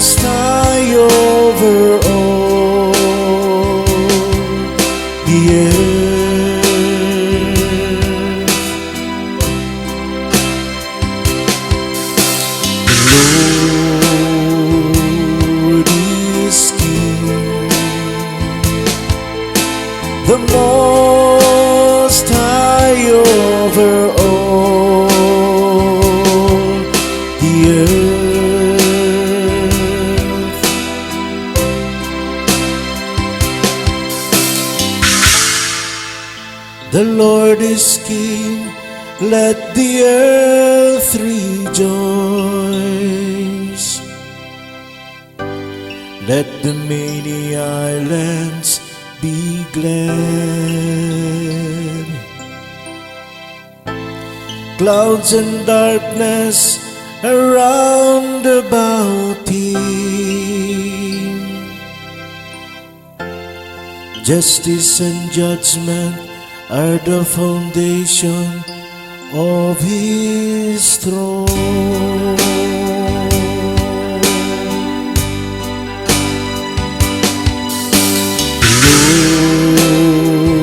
Most High over all the earth. The Lord is King, the Most High over all the earth. The Lord is King, let the earth rejoice. Let the many islands be glad. Clouds and darkness around about him, justice and judgment are the foundation of his throne.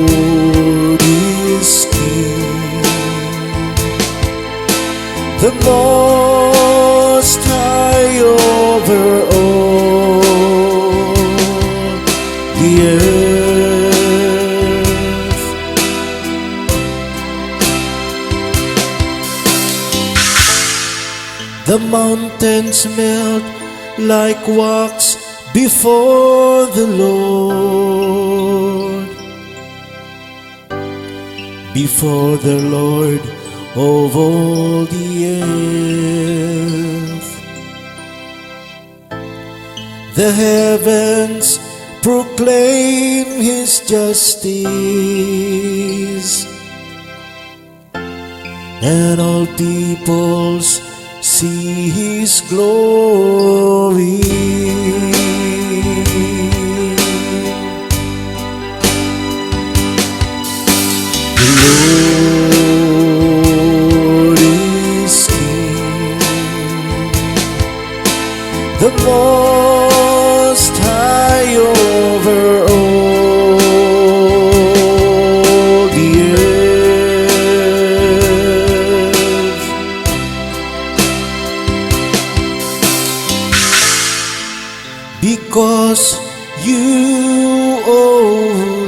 Lord is King, the Most High over all the earth. The mountains melt like wax before the Lord, before the Lord of all the earth. The heavens proclaim his justice, and all peoples see his glory. The Lord is King, the Most High over all the earth. Because you, O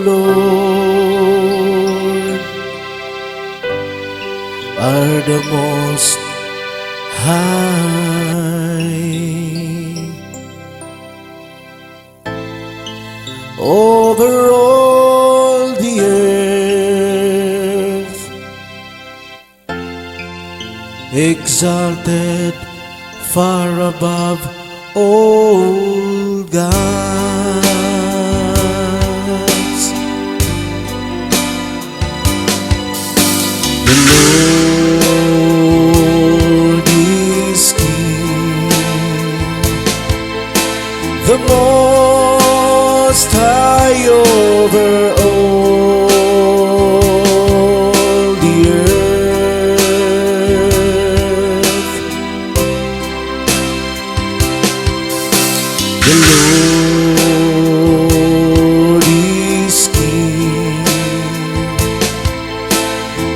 Lord, are the Most High over all the earth, exalted far above all gods. The Lord is King, the Most High over all the earth. The Lord is King,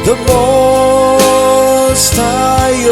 the Most High